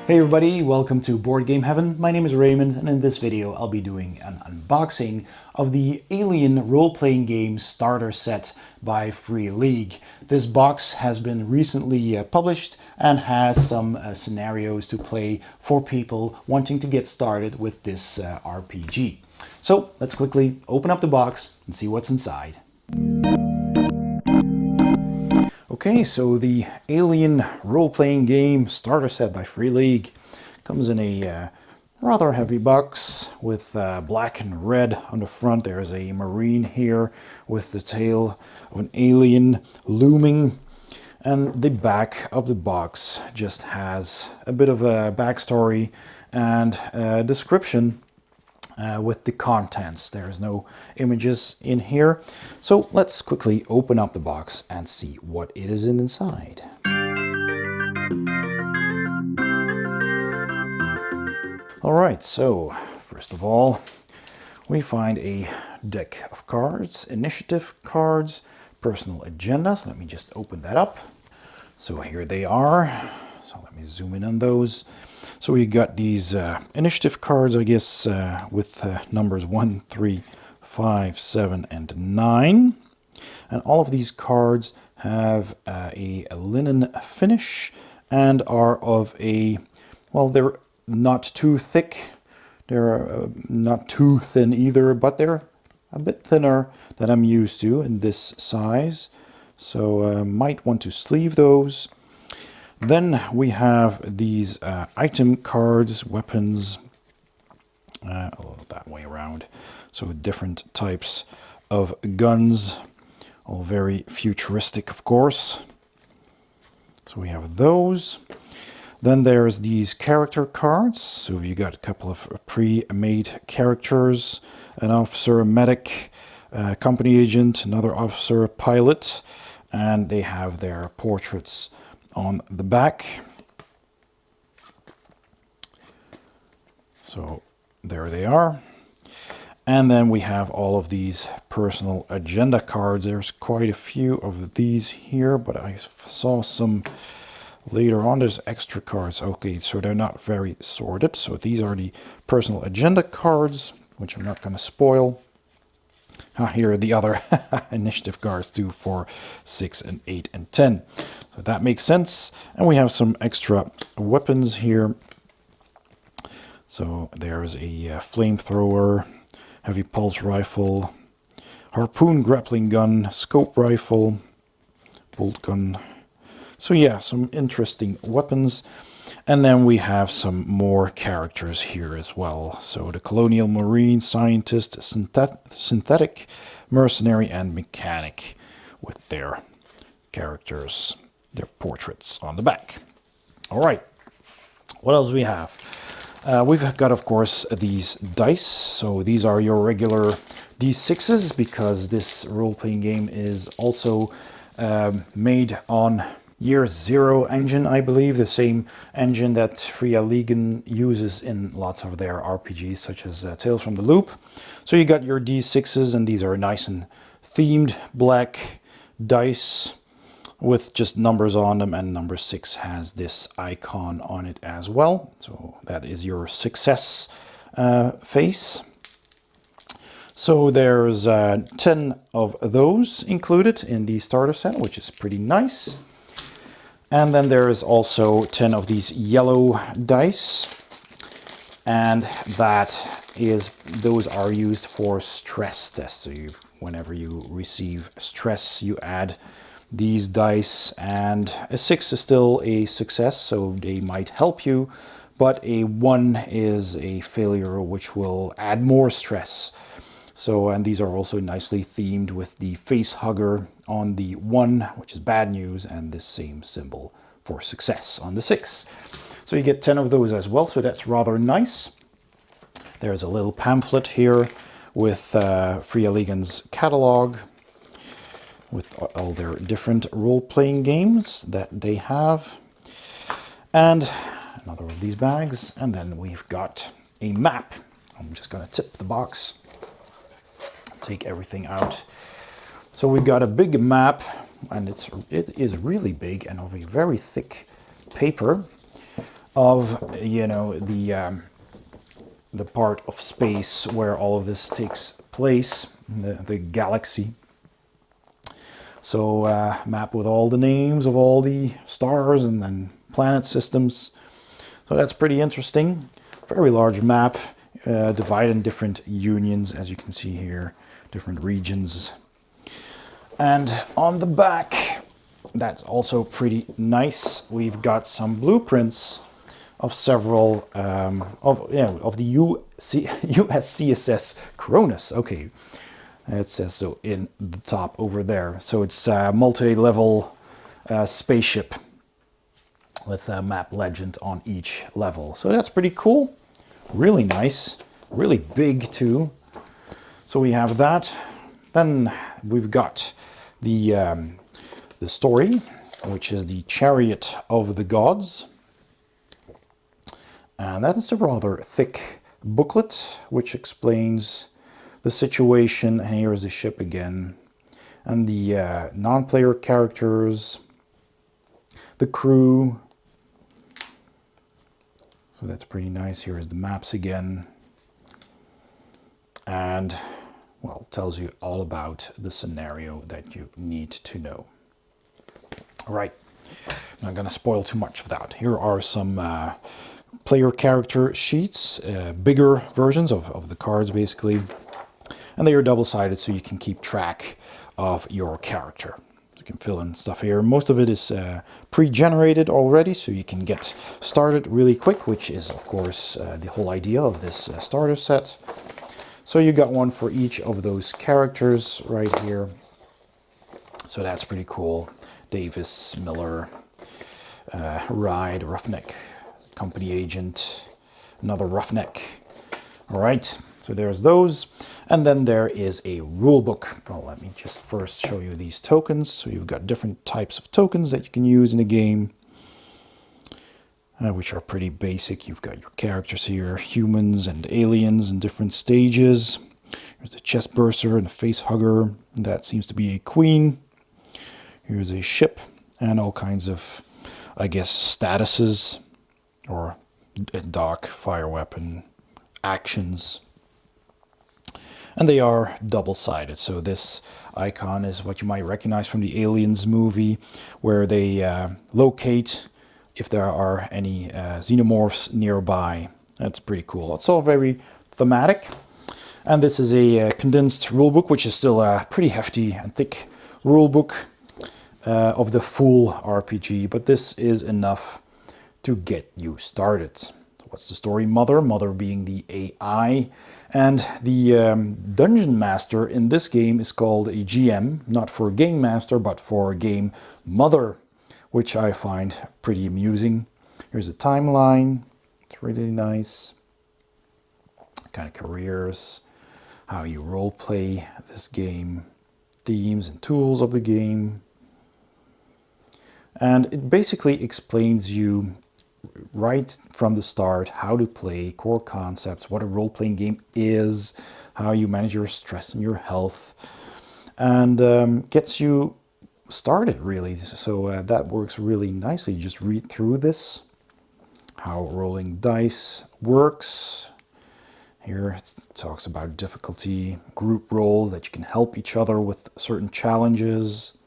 Hey everybody, welcome to Board Game Heaven. My name is Raymond, and in this video I'll be doing an unboxing of the Alien role-playing game starter set by Free League. This box has been recently published and has some scenarios to play for people wanting to get started with this RPG. So let's quickly open up the box and see what's inside. Okay, so the Alien role-playing game starter set by Free League comes in a rather heavy box with black and red on the front. There's a marine here with the tail of an alien looming. And the back of the box just has a bit of a backstory and a description with the contents. There's no images in here. So let's quickly open up the box and see what it is inside. Alright, so first of all, we find a deck of cards, initiative cards, personal agendas. Let me just open that up. So here they are. So let me zoom in on those. So we got these initiative cards, I guess, with numbers 1, 3, 5, 7, and 9. And all of these cards have a linen finish and are of a, well, they're not too thick. They're not too thin either, but they're a bit thinner than I'm used to in this size. So might want to sleeve those. Then we have these item cards, weapons, that way around. So different types of guns, all very futuristic, of course. So we have those. Then there's these character cards. So you got a couple of pre-made characters, an officer, a medic, a company agent, another officer, a pilot, and they have their portraits on the back. So there they are. And then we have all of these personal agenda cards. There's quite a few of these here, but I saw some later on. There's extra cards. Okay, so they're not very sorted. So these are the personal agenda cards, which I'm not going to spoil. Here are the other initiative cards too for 6 and 8 and 10. So that makes sense. And we have some extra weapons here. So there's a flamethrower, heavy pulse rifle, harpoon grappling gun, scope rifle, bolt gun. So yeah, some interesting weapons. And then we have some more characters here as well. So the colonial marine, scientist, synthetic, mercenary, and mechanic with their characters, their portraits on the back. All right, what else do we have? We've got, of course, these dice. So these are your regular D6s because this role-playing game is also made on Year Zero engine, I believe, the same engine that Free League uses in lots of their RPGs, such as Tales from the Loop. So you got your D6s, and these are nice and themed black dice with just numbers on them, and number 6 has this icon on it as well. So that is your success face. So there's 10 of those included in the starter set, which is pretty nice. And then there is also 10 of these yellow dice, and those are used for stress tests. So whenever you receive stress, you add these dice, and a 6 is still a success, so they might help you, but a 1 is a failure, which will add more stress. So, and these are also nicely themed with the face hugger on the 1, which is bad news, and this same symbol for success on the 6. So you get 10 of those as well, so that's rather nice. There's a little pamphlet here with Free League's catalog with all their different role-playing games that they have. And another of these bags. And then we've got a map. I'm just going to tip the box, take everything out. So we've got a big map, and it is really big and of a very thick paper. of, you know, the part of space where all of this takes place, the galaxy. So map with all the names of all the stars and then planet systems. So that's pretty interesting. Very large map, divided in different unions, as you can see here, different regions. And on the back, that's also pretty nice. We've got some blueprints of several of the USCSS Cronus. Okay, it says so in the top over there. So it's a multi-level spaceship with a map legend on each level. So that's pretty cool. Really nice. Really big too. So we have that. Then we've got the story, which is the Chariot of the Gods. And that is a rather thick booklet, which explains the situation. And here's the ship again. And the non-player characters, the crew. So that's pretty nice. Here's the maps again. And, well, it tells you all about the scenario that you need to know. All right, I'm not going to spoil too much of that. Here are some player character sheets, bigger versions of the cards, basically. And they are double-sided, so you can keep track of your character. You can fill in stuff here. Most of it is pre-generated already, so you can get started really quick, which is, of course, the whole idea of this starter set. So you got one for each of those characters right here. So that's pretty cool. Davis, Miller, Ride, Roughneck, Company Agent, another Roughneck. All right, so there's those. And then there is a rule book. Well, let me just first show you these tokens. So you've got different types of tokens that you can use in a game, which are pretty basic. You've got your characters here, humans and aliens in different stages. There's the chest burster and a face hugger. That seems to be a queen. Here's a ship and all kinds of, I guess, statuses or a dock, fire weapon, actions. And they are double-sided. So this icon is what you might recognize from the Aliens movie, where they locate if there are any xenomorphs nearby. That's pretty cool. It's all very thematic. And this is a condensed rulebook, which is still a pretty hefty and thick rulebook of the full RPG. But this is enough to get you started. So what's the story? Mother being the AI. And the Dungeon Master in this game is called a GM, not for Game Master, but for Game Mother, which I find pretty amusing. Here's a timeline. It's really nice. Kind of careers, how you role play this game, themes and tools of the game. And it basically explains you right from the start how to play, core concepts, what a role-playing game is, how you manage your stress and your health, and gets you started, really. So that works really nicely. You just read through this, how rolling dice works. Here it talks about difficulty, group roles, that you can help each other with certain challenges.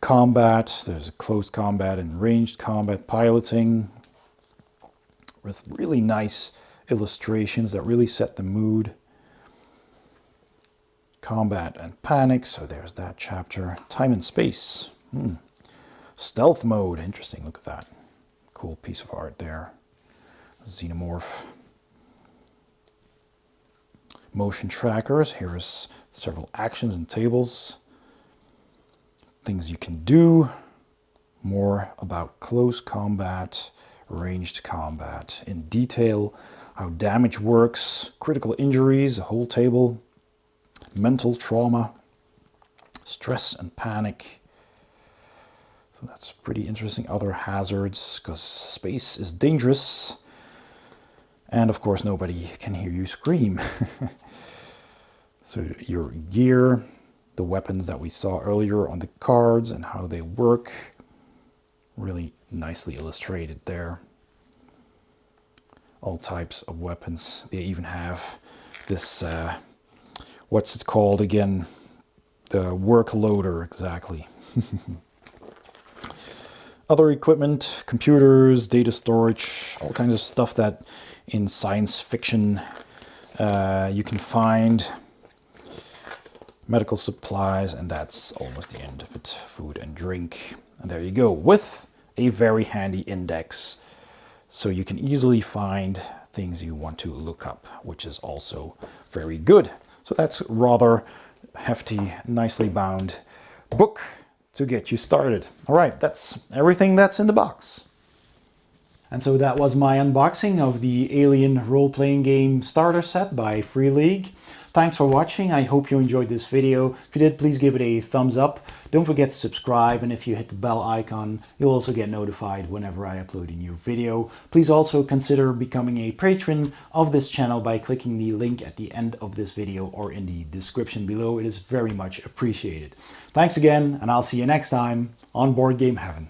Combat, there's a close combat and ranged combat piloting with really nice illustrations that really set the mood. Combat and panic, so there's that chapter. Time and space. Stealth mode, interesting, look at that. Cool piece of art there. Xenomorph. Motion trackers, here's several actions and tables. Things you can do, more about close combat, ranged combat in detail, how damage works, critical injuries, a whole table, mental trauma, stress and panic. So that's pretty interesting. Other hazards, because space is dangerous. And of course, nobody can hear you scream. So your gear, the weapons that we saw earlier on the cards and how they work. Really nicely illustrated there. All types of weapons. They even have this, what's it called again? The work loader, exactly. Other equipment, computers, data storage, all kinds of stuff that in science fiction you can find. Medical supplies, and that's almost the end of it. Food and drink. And there you go, with a very handy index. So you can easily find things you want to look up, which is also very good. So that's rather hefty, nicely bound book to get you started. All right, that's everything that's in the box. And so that was my unboxing of the Alien role-playing game starter set by Free League. Thanks for watching. I hope you enjoyed this video. If you did, please give it a thumbs up. Don't forget to subscribe, and if you hit the bell icon, you'll also get notified whenever I upload a new video. Please also consider becoming a patron of this channel by clicking the link at the end of this video or in the description below. It is very much appreciated. Thanks again, and I'll see you next time on Board Game Heaven.